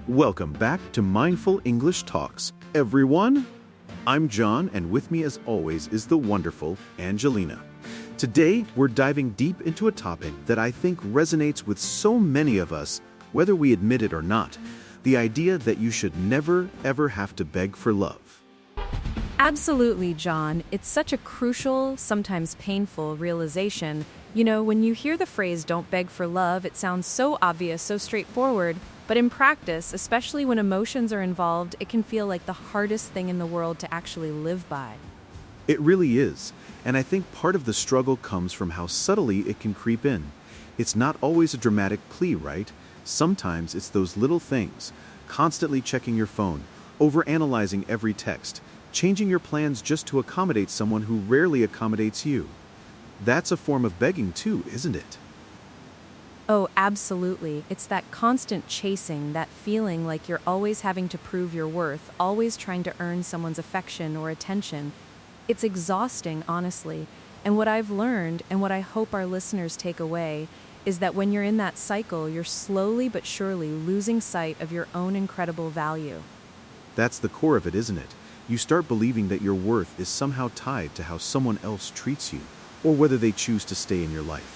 Welcome back to Mindful English Talks, everyone. I'm John, and with me as always is the wonderful Angelina. Today, we're diving deep into a topic that I think resonates with so many of us, whether we admit it or not, the idea that you should never, ever have to beg for love. Absolutely, John. It's such a crucial, sometimes painful realization. You know, when you hear the phrase, "don't beg for love," it sounds so obvious, so straightforward. But in practice, especially when emotions are involved, it can feel like the hardest thing in the world to actually live by. It really is, and I think part of the struggle comes from how subtly it can creep in. It's not always a dramatic plea, right? Sometimes it's those little things, constantly checking your phone, overanalyzing every text, changing your plans just to accommodate someone who rarely accommodates you. That's a form of begging too, isn't it? Oh, absolutely. It's that constant chasing, that feeling like you're always having to prove your worth, always trying to earn someone's affection or attention. It's exhausting, honestly. And what I've learned, and what I hope our listeners take away, is that when you're in that cycle, you're slowly but surely losing sight of your own incredible value. That's the core of it, isn't it? You start believing that your worth is somehow tied to how someone else treats you, or whether they choose to stay in your life.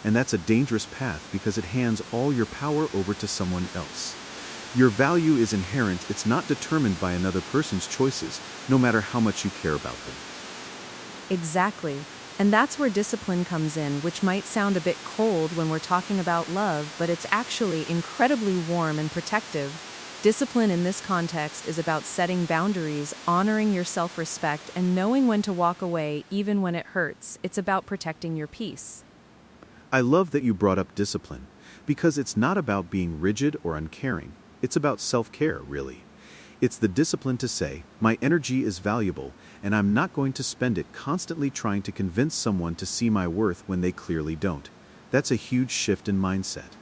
And that's a dangerous path because it hands all your power over to someone else. Your value is inherent, it's not determined by another person's choices, no matter how much you care about them. Exactly. And that's where discipline comes in, which might sound a bit cold when we're talking about love, but it's actually incredibly warm and protective. Discipline in this context is about setting boundaries, honoring your self-respect, and knowing when to walk away even when it hurts. It's about protecting your peace. I love that you brought up discipline, because it's not about being rigid or uncaring. It's about self-care, really. It's the discipline to say, my energy is valuable, and I'm not going to spend it constantly trying to convince someone to see my worth when they clearly don't. That's a huge shift in mindset.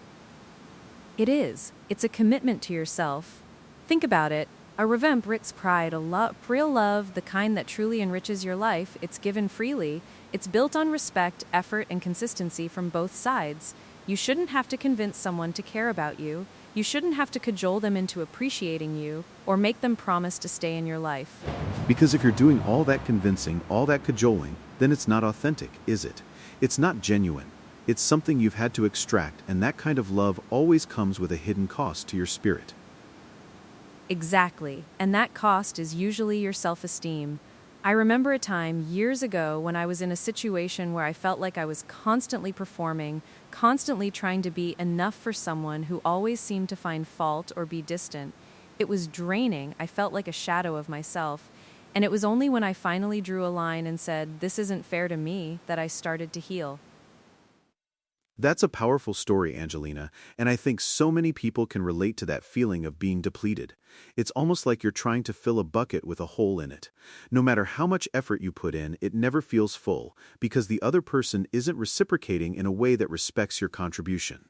It is. It's a commitment to yourself. Think about it. A revamp Rick's pride, real love, the kind that truly enriches your life. It's given freely. It's built on respect, effort, and consistency from both sides. You shouldn't have to convince someone to care about you. You shouldn't have to cajole them into appreciating you or make them promise to stay in your life. Because if you're doing all that convincing, all that cajoling, then it's not authentic, is it? It's not genuine. It's something you've had to extract, and that kind of love always comes with a hidden cost to your spirit. Exactly. And that cost is usually your self-esteem. I remember a time years ago when I was in a situation where I felt like I was constantly performing, constantly trying to be enough for someone who always seemed to find fault or be distant. It was draining. I felt like a shadow of myself. And it was only when I finally drew a line and said, "This isn't fair to me," that I started to heal. That's a powerful story, Angelina, and I think so many people can relate to that feeling of being depleted. It's almost like you're trying to fill a bucket with a hole in it. No matter how much effort you put in, it never feels full, because the other person isn't reciprocating in a way that respects your contribution.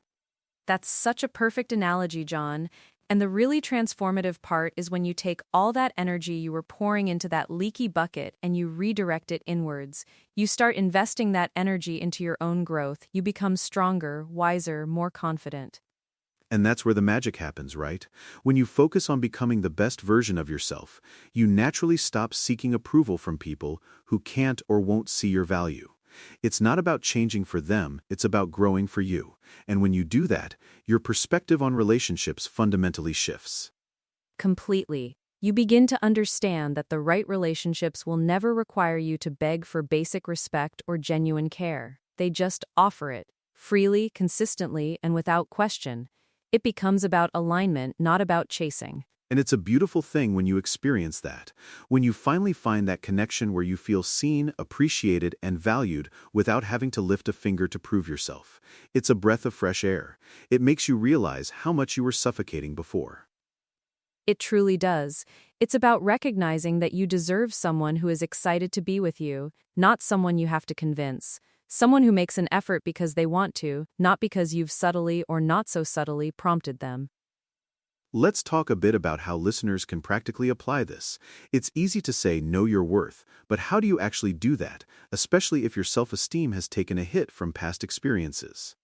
That's such a perfect analogy, John. And the really transformative part is when you take all that energy you were pouring into that leaky bucket and you redirect it inwards. You start investing that energy into your own growth. You become stronger, wiser, more confident. And that's where the magic happens, right? When you focus on becoming the best version of yourself, you naturally stop seeking approval from people who can't or won't see your value. It's not about changing for them, it's about growing for you. And when you do that, your perspective on relationships fundamentally shifts. Completely. You begin to understand that the right relationships will never require you to beg for basic respect or genuine care. They just offer it, freely, consistently, and without question. It becomes about alignment, not about chasing. And it's a beautiful thing when you experience that, when you finally find that connection where you feel seen, appreciated, and valued without having to lift a finger to prove yourself. It's a breath of fresh air. It makes you realize how much you were suffocating before. It truly does. It's about recognizing that you deserve someone who is excited to be with you, not someone you have to convince. Someone who makes an effort because they want to, not because you've subtly or not so subtly prompted them. Let's talk a bit about how listeners can practically apply this. It's easy to say know your worth, but how do you actually do that, especially if your self-esteem has taken a hit from past experiences?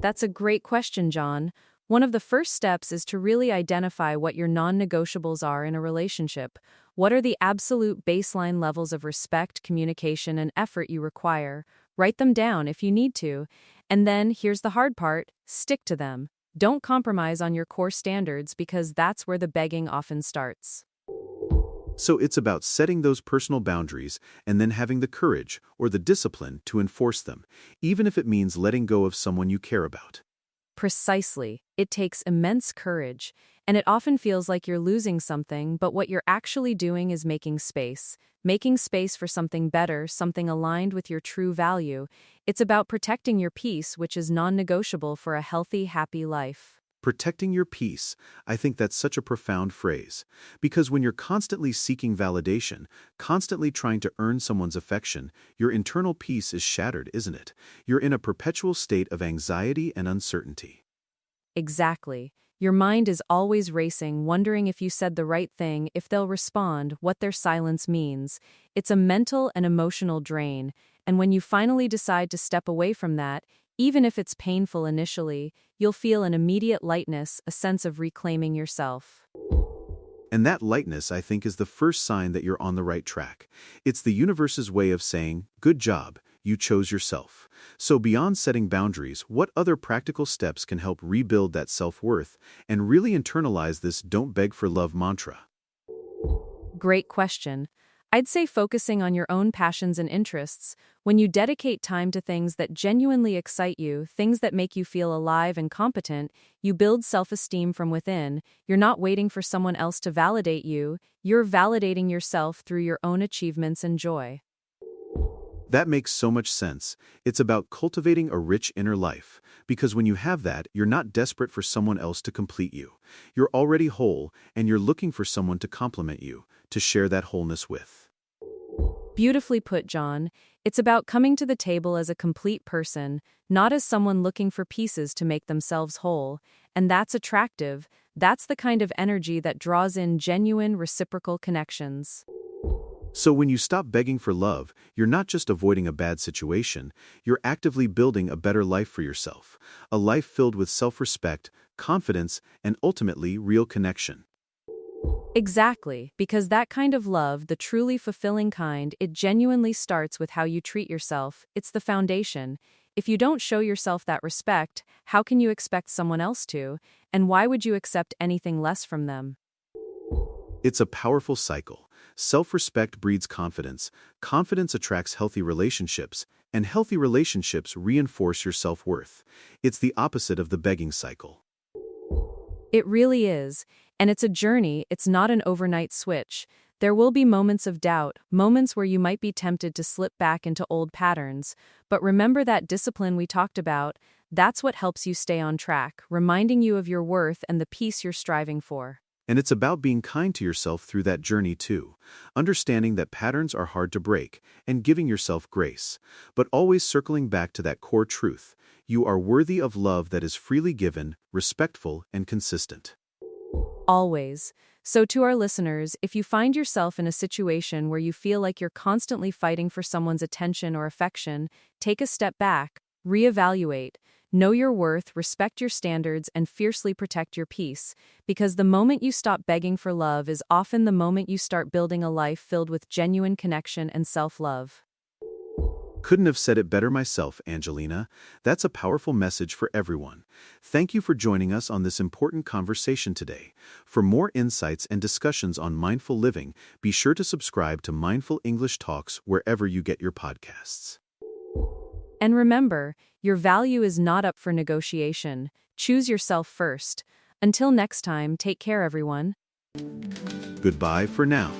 That's a great question, John. One of the first steps is to really identify what your non-negotiables are in a relationship. What are the absolute baseline levels of respect, communication, and effort you require? Write them down if you need to. And then, here's the hard part, stick to them. Don't compromise on your core standards because that's where the begging often starts. So it's about setting those personal boundaries and then having the courage or the discipline to enforce them, even if it means letting go of someone you care about. Precisely. It takes immense courage, and it often feels like you're losing something, but what you're actually doing is making space for something better, something aligned with your true value. It's about protecting your peace, which is non-negotiable for a healthy, happy life. Protecting your peace, I think that's such a profound phrase. Because when you're constantly seeking validation, constantly trying to earn someone's affection, your internal peace is shattered, isn't it? You're in a perpetual state of anxiety and uncertainty. Exactly. Your mind is always racing, wondering if you said the right thing, if they'll respond, what their silence means. It's a mental and emotional drain, and when you finally decide to step away from that, even if it's painful initially, you'll feel an immediate lightness, a sense of reclaiming yourself. And that lightness, I think, is the first sign that you're on the right track. It's the universe's way of saying, good job, you chose yourself. So beyond setting boundaries, what other practical steps can help rebuild that self-worth and really internalize this don't beg for love mantra? Great question. I'd say focusing on your own passions and interests. When you dedicate time to things that genuinely excite you, things that make you feel alive and competent, you build self-esteem from within. You're not waiting for someone else to validate you, you're validating yourself through your own achievements and joy. That makes so much sense. It's about cultivating a rich inner life, because when you have that, you're not desperate for someone else to complete you. You're already whole, and you're looking for someone to complement you, to share that wholeness with. Beautifully put, John. It's about coming to the table as a complete person, not as someone looking for pieces to make themselves whole. And that's attractive. That's the kind of energy that draws in genuine, reciprocal connections. So when you stop begging for love, you're not just avoiding a bad situation, you're actively building a better life for yourself. A life filled with self-respect, confidence, and ultimately real connection. Exactly, because that kind of love, the truly fulfilling kind, it genuinely starts with how you treat yourself. It's the foundation. If you don't show yourself that respect, how can you expect someone else to? And why would you accept anything less from them? It's a powerful cycle. Self-respect breeds confidence, confidence attracts healthy relationships, and healthy relationships reinforce your self-worth. It's the opposite of the begging cycle. It really is. And it's a journey, it's not an overnight switch. There will be moments of doubt, moments where you might be tempted to slip back into old patterns. But remember that discipline we talked about, that's what helps you stay on track, reminding you of your worth and the peace you're striving for. And it's about being kind to yourself through that journey too, understanding that patterns are hard to break and giving yourself grace, but always circling back to that core truth. You are worthy of love that is freely given, respectful, and consistent. Always. So to our listeners, if you find yourself in a situation where you feel like you're constantly fighting for someone's attention or affection, take a step back, reevaluate. Know your worth, respect your standards, and fiercely protect your peace, because the moment you stop begging for love is often the moment you start building a life filled with genuine connection and self-love. Couldn't have said it better myself, Angelina. That's a powerful message for everyone. Thank you for joining us on this important conversation today. For more insights and discussions on mindful living, be sure to subscribe to Mindful English Talks wherever you get your podcasts. And remember, your value is not up for negotiation. Choose yourself first. Until next time, take care, everyone. Goodbye for now.